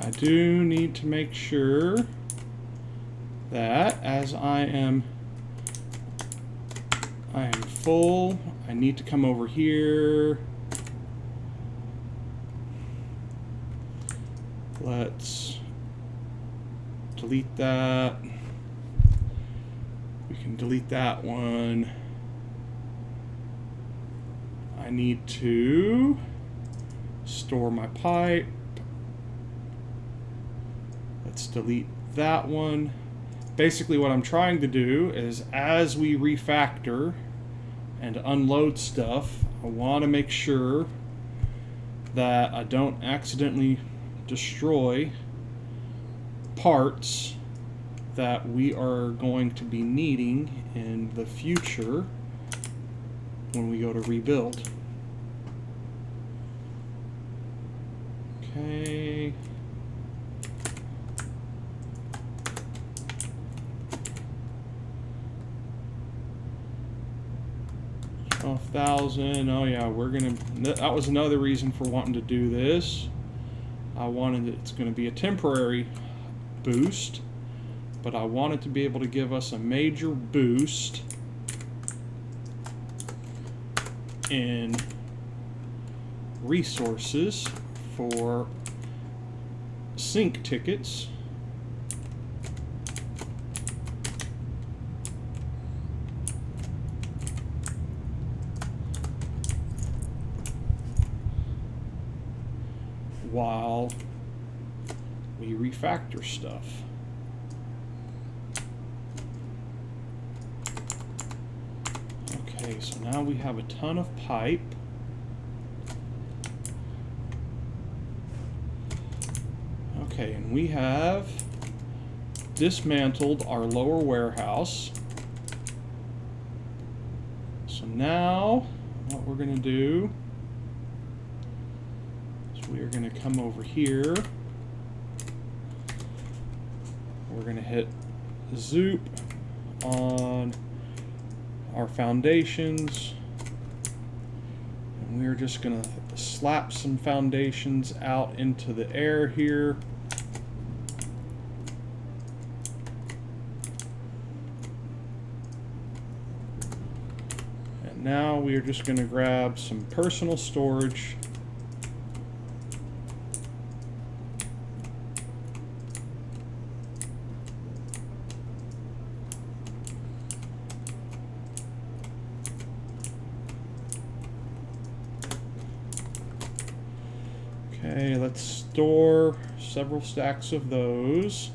I do need to make sure that as I am full, I need to come over here. Let's delete that. We can delete that one. I need to store my pipe. Let's delete that one. Basically what I'm trying to do is as we refactor and unload stuff, I want to make sure that I don't accidentally destroy parts that we are going to be needing in the future when we go to rebuild. Okay. 12,000. Oh yeah, we're gonna. That was another reason for wanting to do this. I wanted it's going to be a temporary boost, but I wanted to be able to give us a major boost in resources for sync tickets. While we refactor stuff. Okay, so now we have a ton of pipe. Okay, and we have dismantled our lower warehouse. So now what we're going to do is we are going to come over here. We're going to hit zoop on our foundations, and we're just going to slap some foundations out into the air here. And now we are just going to grab some personal storage. Okay, let's store several stacks of those.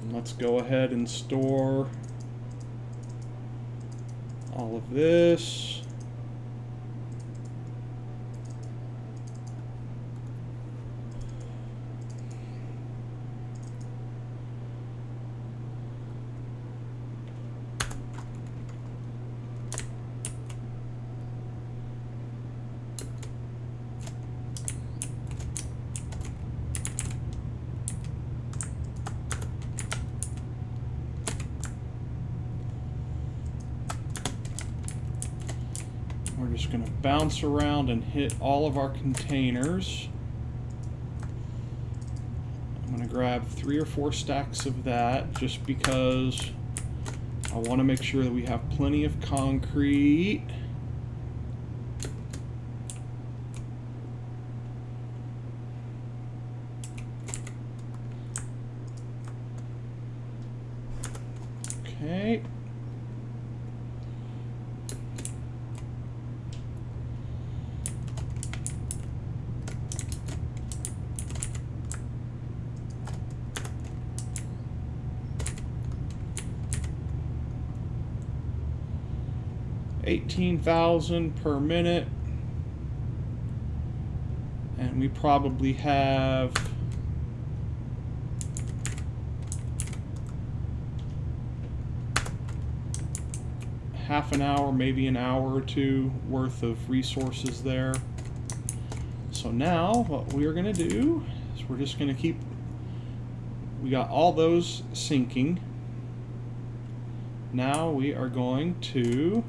And let's go ahead and store all of this. We're just going to bounce around and hit all of our containers. I'm going to grab 3 or 4 stacks of that just because I want to make sure that we have plenty of concrete. Okay. $18,000 per minute, and we probably have half an hour, maybe an hour or two worth of resources there. So now what we are going to do is we're just going to keep, we got all those syncing. Now we are going to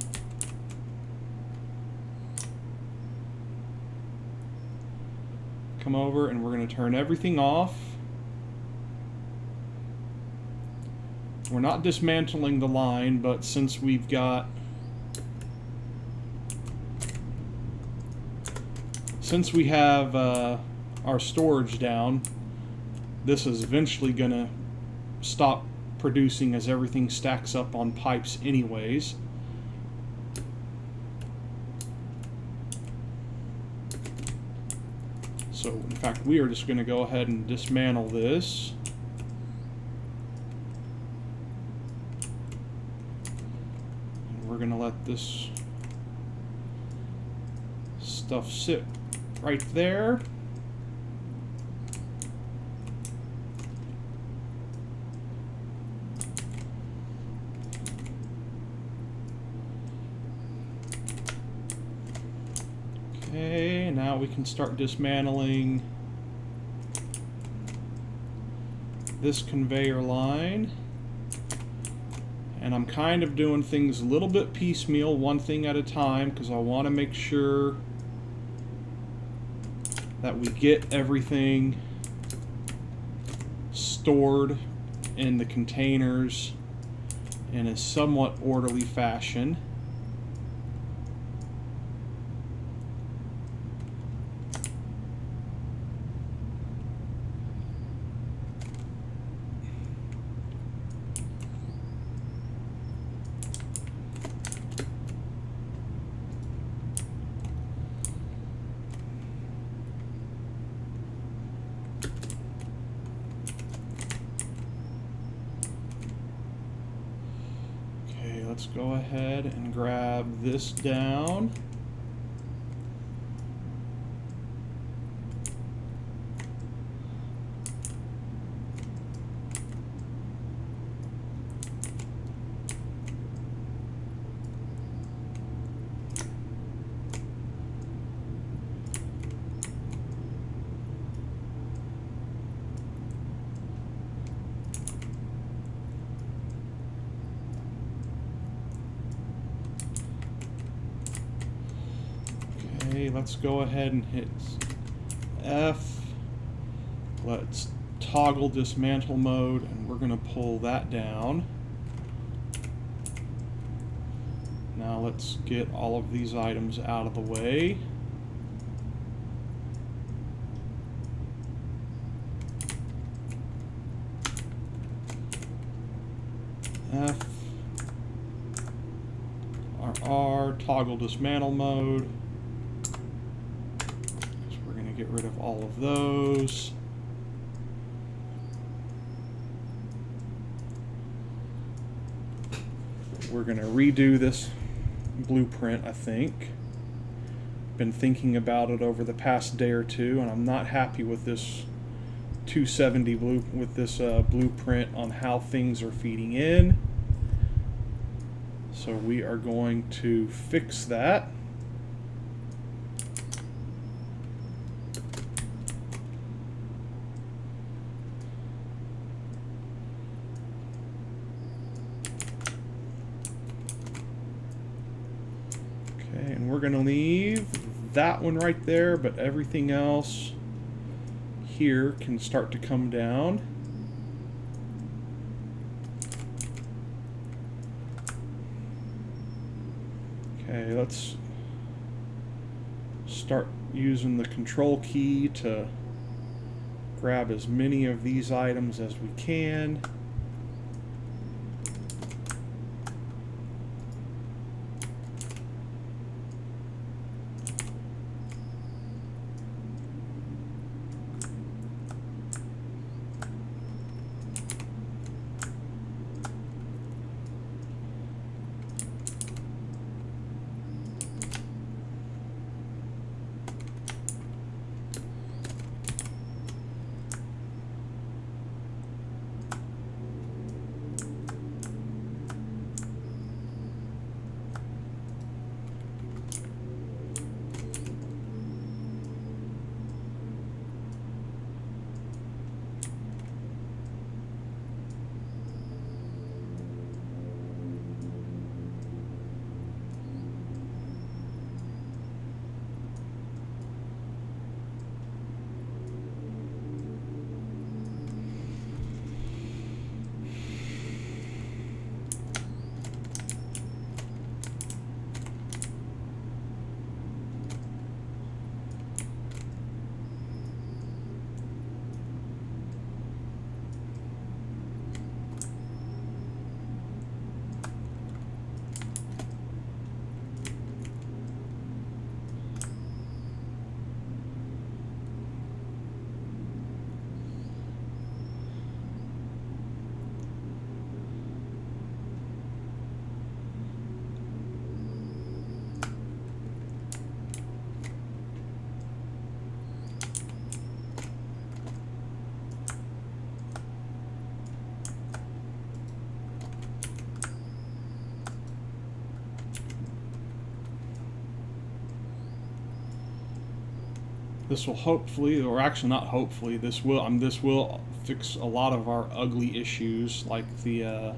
come over and we're going to turn everything off. We're not dismantling the line, but since we have our storage down, this is eventually going to stop producing as everything stacks up on pipes anyways. So in fact, we are just going to go ahead and dismantle this. And we're going to let this stuff sit right there. Okay, now we can start dismantling this conveyor line. And I'm kind of doing things a little bit piecemeal, one thing at a time, because I want to make sure that we get everything stored in the containers in a somewhat orderly fashion. Let's go ahead and grab this down. Let's go ahead and hit F. Let's toggle dismantle mode, and we're going to pull that down. Now let's get all of these items out of the way. F. R, toggle dismantle mode. Get rid of all of those. We're going to redo this blueprint, I think. Been thinking about it over the past day or two, and I'm not happy with this 270 blueprint on how things are feeding in. So we are going to fix that. And we're going to leave that one right there, but everything else here can start to come down. Okay, let's start using the control key to grab as many of these items as we can. This will hopefully, or actually not hopefully, this will fix a lot of our ugly issues, like the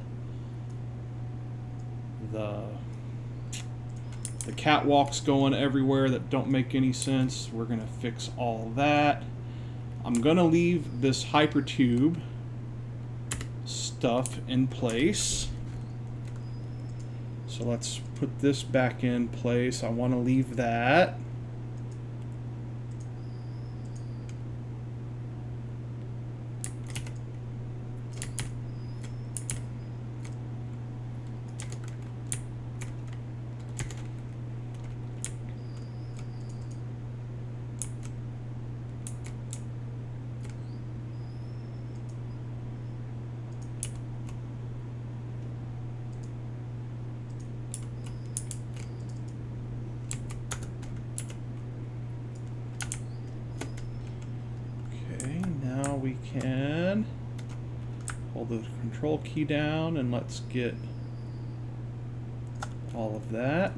catwalks going everywhere that don't make any sense. We're gonna fix all that. I'm gonna leave this hypertube stuff in place. So let's put this back in place. I want to leave that. We can hold the control key down and let's get all of that.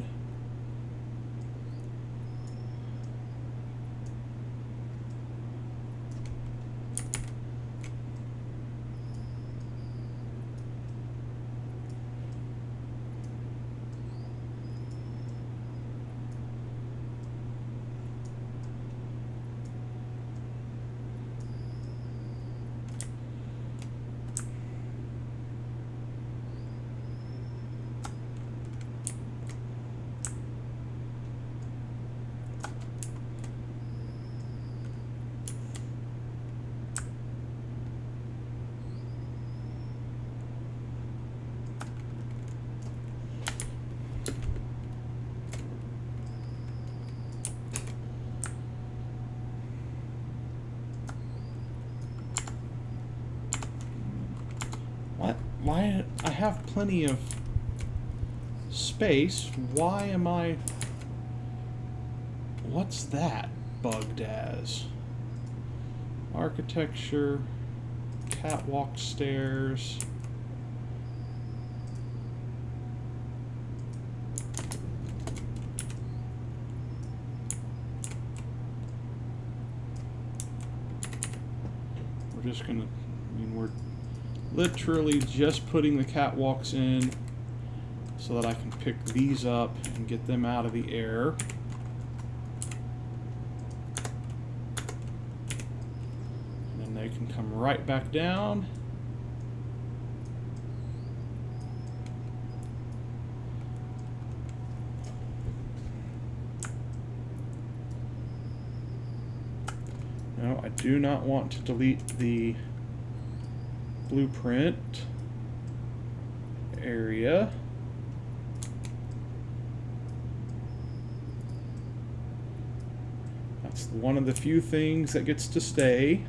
Why I have plenty of space. Why am I... What's that bugged as? Architecture, catwalk stairs. We're just gonna, I mean, we're literally just putting the catwalks in so that I can pick these up and get them out of the air. And then they can come right back down. No, I do not want to delete the blueprint area. That's one of the few things that gets to stay.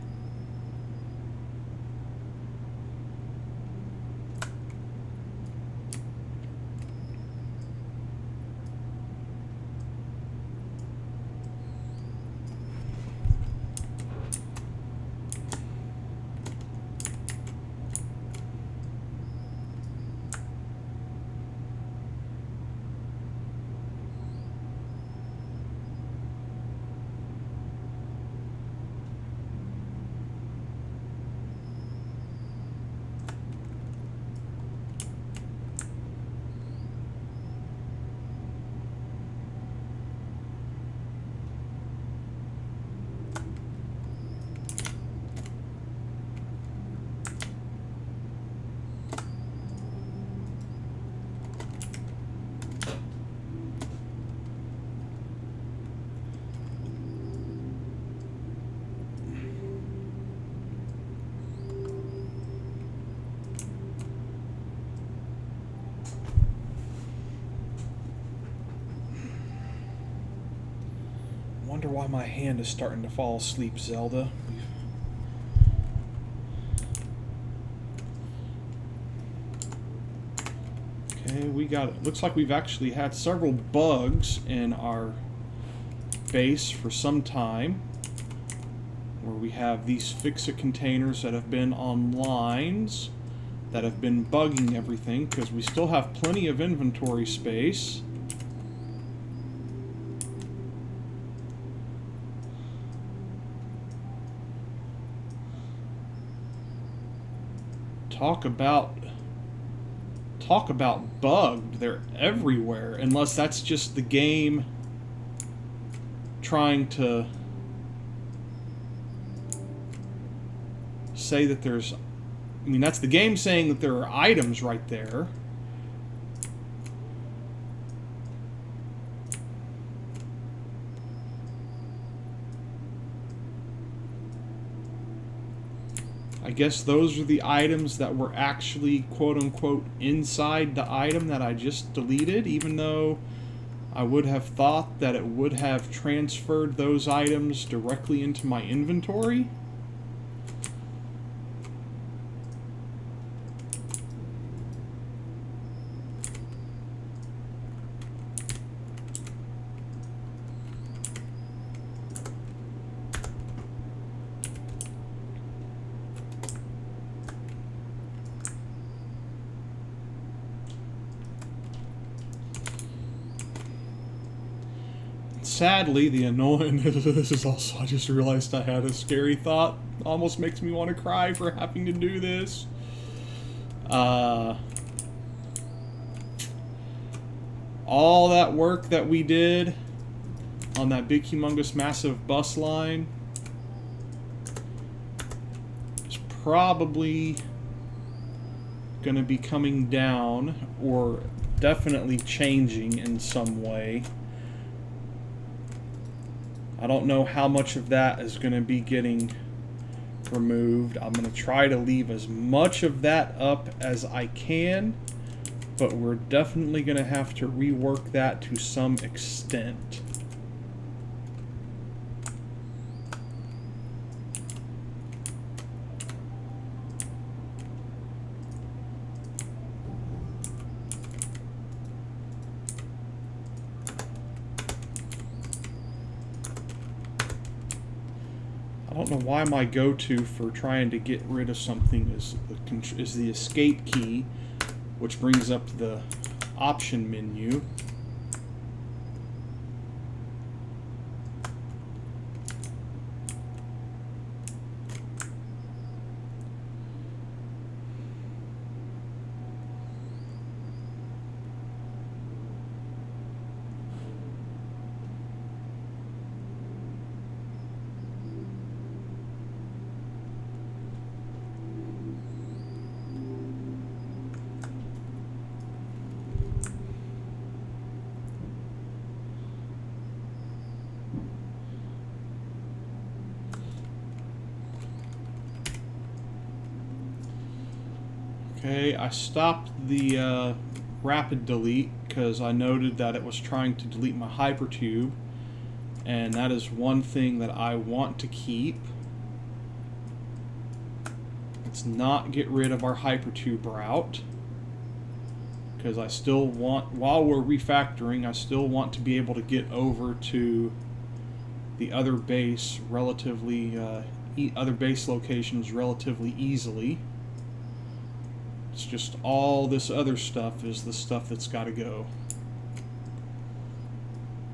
Wonder why my hand is starting to fall asleep, Zelda. Okay, we got it. Looks like we've actually had several bugs in our base for some time, where we have these fix-it containers that have been on lines that have been bugging everything, because we still have plenty of inventory space. talk about bugged. They're everywhere, unless that's just the game trying to say that there's, I mean, that's the game saying that there are items right there. I guess those are the items that were actually quote-unquote inside the item that I just deleted, even though I would have thought that it would have transferred those items directly into my inventory. Sadly, the annoying, this is also, I just realized I had a scary thought. Almost makes me want to cry for having to do this. All that work that we did on that big, humongous, massive bus line is probably going to be coming down, or definitely changing in some way. I don't know how much of that is going to be getting removed. I'm going to try to leave as much of that up as I can, but we're definitely going to have to rework that to some extent. I don't know why my go-to for trying to get rid of something is the escape key, which brings up the option menu. Okay, I stopped the rapid delete because I noted that it was trying to delete my hypertube, and that is one thing that I want to keep. Let's not get rid of our hypertube route, because I still want, while we're refactoring, I still want to be able to get over to the other base relatively, other base locations relatively easily. It's just all this other stuff is the stuff that's got to go.